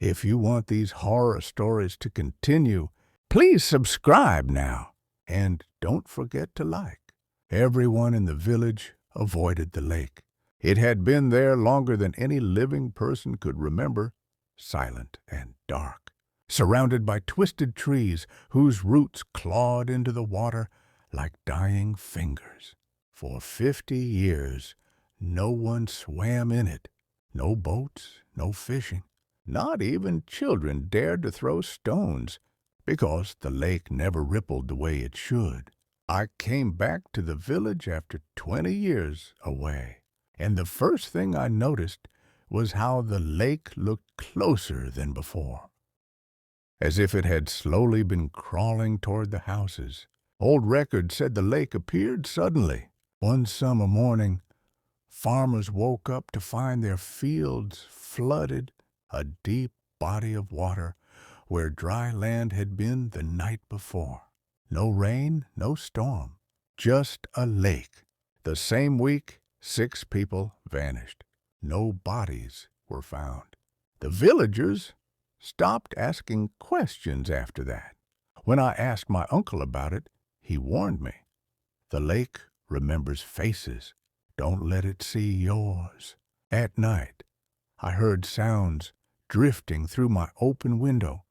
If you want these horror stories to continue, please subscribe now. And don't forget to like. Everyone in the village avoided the lake. It had been there longer than any living person could remember, silent and dark, surrounded by twisted trees whose roots clawed into the water like dying fingers. For 50 years, no one swam in it. No boats, no fishing. Not even children dared to throw stones, because the lake never rippled the way it should. I came back to the village after 20 years away, and the first thing I noticed was how the lake looked closer than before, as if it had slowly been crawling toward the houses. Old records said the lake appeared suddenly. One summer morning, farmers woke up to find their fields flooded, a deep body of water where dry land had been the night before. No rain, no storm, just a lake. The same week, 6 people vanished. No bodies were found. The villagers stopped asking questions after that. When I asked my uncle about it, he warned me. The lake remembers faces. Don't let it see yours. At night, I heard sounds drifting through my open window,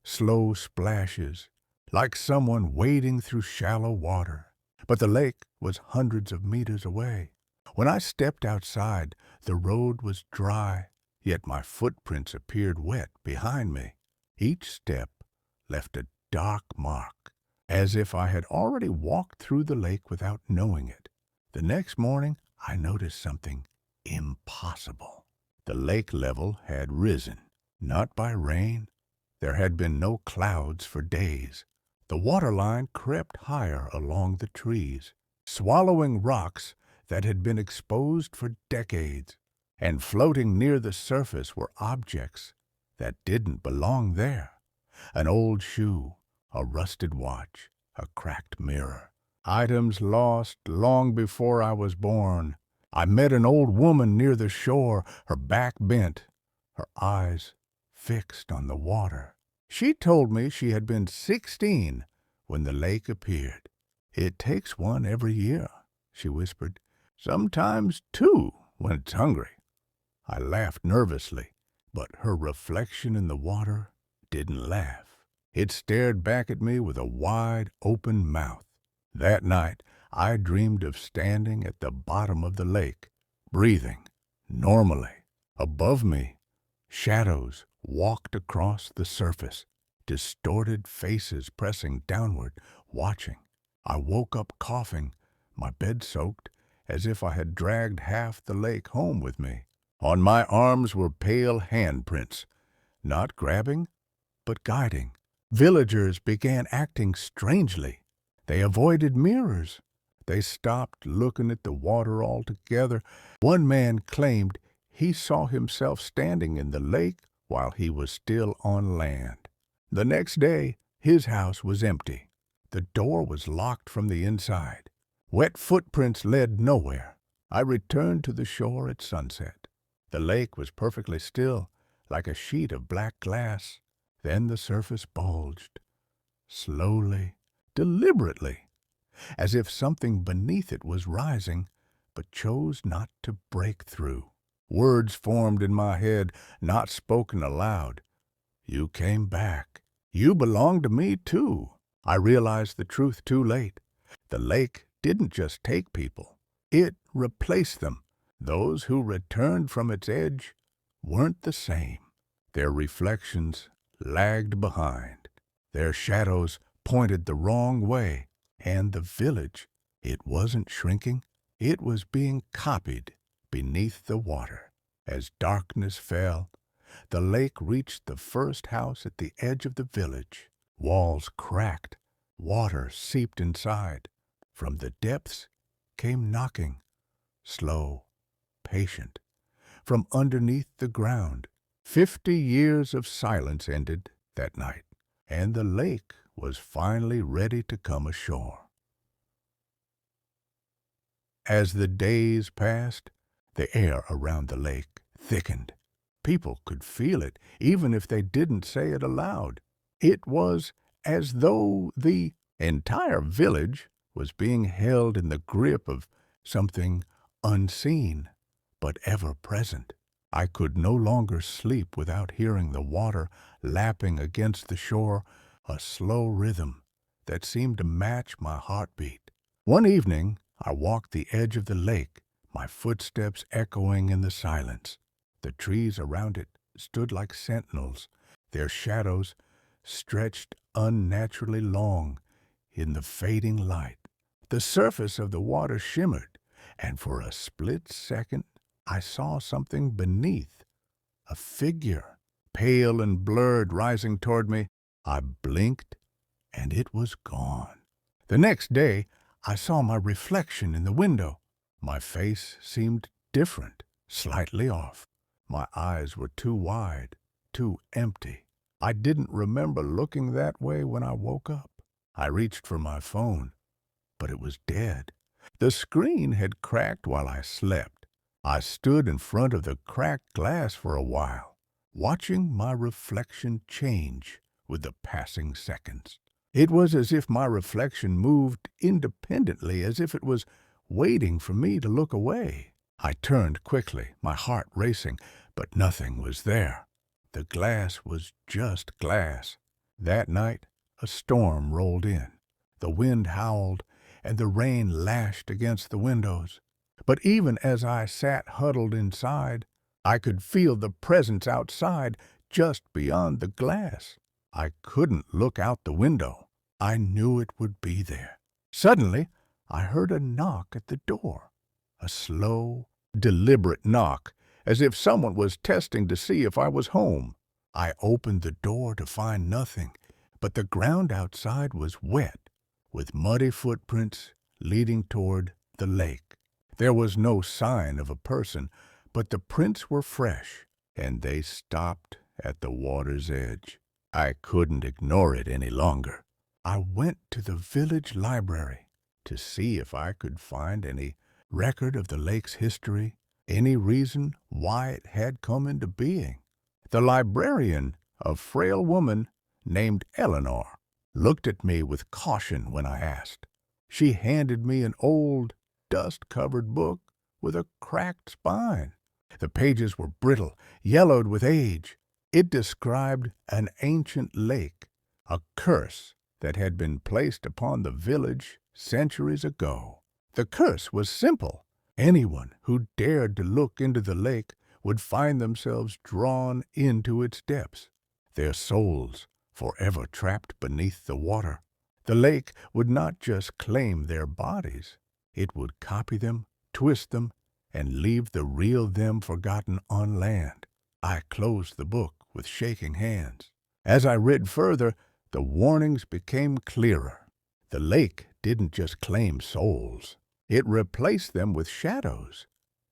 slow splashes, like someone wading through shallow water. But the lake was hundreds of meters away. When I stepped outside, the road was dry, yet my footprints appeared wet behind me. Each step left a dark mark, as if I had already walked through the lake without knowing it. The next morning, I noticed something impossible. The lake level had risen, not by rain. There had been no clouds for days. The waterline crept higher along the trees, swallowing rocks that had been exposed for decades. And floating near the surface were objects that didn't belong there. An old shoe, a rusted watch, a cracked mirror. Items lost long before I was born. I met an old woman near the shore, her back bent, her eyes fixed on the water. She told me she had been 16 when the lake appeared. It takes one every year, she whispered. Sometimes 2 when it's hungry. I laughed nervously, but her reflection in the water didn't laugh. It stared back at me with a wide open mouth. That night, I dreamed of standing at the bottom of the lake, breathing normally. Above me, shadows walked across the surface, distorted faces pressing downward, watching. I woke up coughing, my bed soaked, as if I had dragged half the lake home with me. On my arms were pale handprints, not grabbing, but guiding. Villagers began acting strangely. They avoided mirrors. They stopped looking at the water altogether. One man claimed he saw himself standing in the lake while he was still on land. The next day, his house was empty. The door was locked from the inside. Wet footprints led nowhere. I returned to the shore at sunset. The lake was perfectly still, like a sheet of black glass. Then the surface bulged, slowly, deliberately, as if something beneath it was rising, but chose not to break through. Words formed in my head, not spoken aloud. You came back. You belong to me, too. I realized the truth too late. The lake didn't just take people. It replaced them. Those who returned from its edge weren't the same. Their reflections lagged behind. Their shadows pointed the wrong way. And the village, it wasn't shrinking. It was being copied beneath the water. As darkness fell, the lake reached the first house at the edge of the village. Walls cracked. Water seeped inside. From the depths came knocking, slow, patient. From underneath the ground, 50 years of silence ended that night, and the lake was finally ready to come ashore. As the days passed, the air around the lake thickened. People could feel it, even if they didn't say it aloud. It was as though the entire village was being held in the grip of something unseen, but ever present. I could no longer sleep without hearing the water lapping against the shore, a slow rhythm that seemed to match my heartbeat. One evening, I walked the edge of the lake, my footsteps echoing in the silence. The trees around it stood like sentinels, their shadows stretched unnaturally long in the fading light. The surface of the water shimmered, and for a split second I saw something beneath, a figure, pale and blurred, rising toward me. I blinked, and it was gone. The next day, I saw my reflection in the window. My face seemed different, slightly off. My eyes were too wide, too empty. I didn't remember looking that way when I woke up. I reached for my phone, but it was dead. The screen had cracked while I slept. I stood in front of the cracked glass for a while, watching my reflection change with the passing seconds. It was as if my reflection moved independently, as if it was waiting for me to look away. I turned quickly, my heart racing, but nothing was there. The glass was just glass. That night, a storm rolled in. The wind howled, and the rain lashed against the windows. But even as I sat huddled inside, I could feel the presence outside, just beyond the glass. I couldn't look out the window. I knew it would be there. Suddenly, I heard a knock at the door. A slow, deliberate knock, as if someone was testing to see if I was home. I opened the door to find nothing, but the ground outside was wet, with muddy footprints leading toward the lake. There was no sign of a person, but the prints were fresh, and they stopped at the water's edge. I couldn't ignore it any longer. I went to the village library to see if I could find any record of the lake's history, any reason why it had come into being. The librarian, a frail woman named Eleanor, looked at me with caution when I asked. She handed me an old, dust-covered book with a cracked spine. The pages were brittle, yellowed with age. It described an ancient lake, a curse that had been placed upon the village centuries ago. The curse was simple. Anyone who dared to look into the lake would find themselves drawn into its depths, their souls forever trapped beneath the water. The lake would not just claim their bodies. It would copy them, twist them, and leave the real them forgotten on land. I closed the book with shaking hands. As I read further, the warnings became clearer. The lake didn't just claim souls. It replaced them with shadows,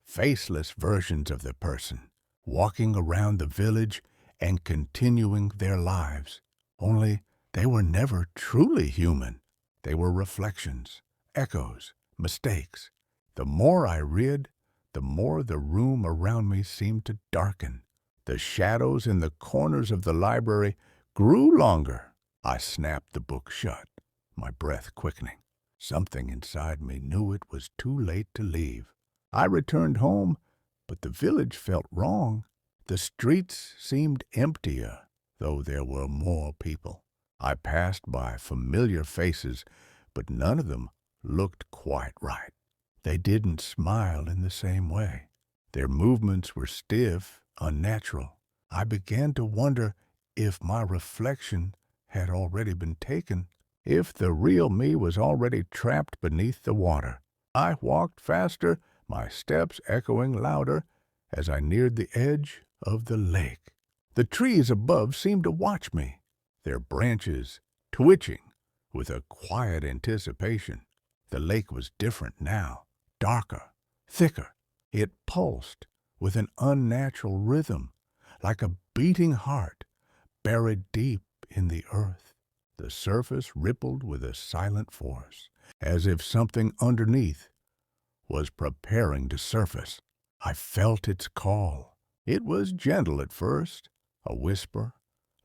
faceless versions of the person, walking around the village and continuing their lives. Only they were never truly human. They were reflections, echoes, mistakes. The more I read, the more the room around me seemed to darken. The shadows in the corners of the library grew longer. I snapped the book shut, my breath quickening. Something inside me knew it was too late to leave. I returned home, but the village felt wrong. The streets seemed emptier, though there were more people. I passed by familiar faces, but none of them looked quite right. They didn't smile in the same way. Their movements were stiff, unnatural. I began to wonder if my reflection had already been taken, if the real me was already trapped beneath the water. I walked faster, my steps echoing louder, as I neared the edge of the lake. The trees above seemed to watch me, their branches twitching with a quiet anticipation. The lake was different now, darker, thicker. It pulsed with an unnatural rhythm, like a beating heart buried deep in the earth. The surface rippled with a silent force, as if something underneath was preparing to surface. I felt its call, It was gentle at first, a whisper,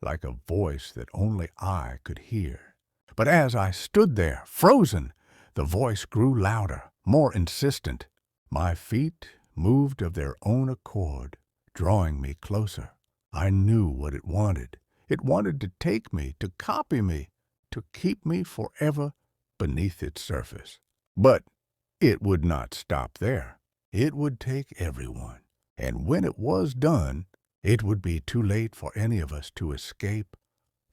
like a voice that only I could hear. But as I stood there, frozen, the voice grew louder, more insistent. My feet moved of their own accord, drawing me closer. I knew what it wanted. It wanted to take me, to copy me, to keep me forever beneath its surface. But it would not stop there. It would take everyone. And when it was done, it would be too late for any of us to escape.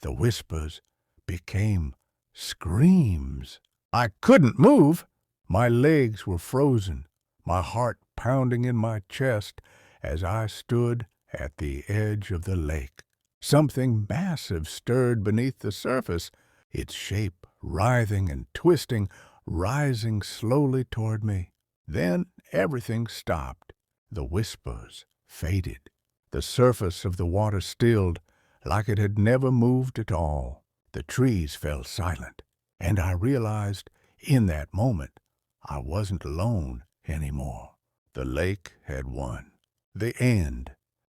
The whispers became screams. I couldn't move. My legs were frozen, my heart pounding in my chest as I stood at the edge of the lake. Something massive stirred beneath the surface, its shape writhing and twisting, rising slowly toward me. Then everything stopped. The whispers faded. The surface of the water stilled, like it had never moved at all. The trees fell silent, and I realized in that moment I wasn't alone anymore. The lake had won. The end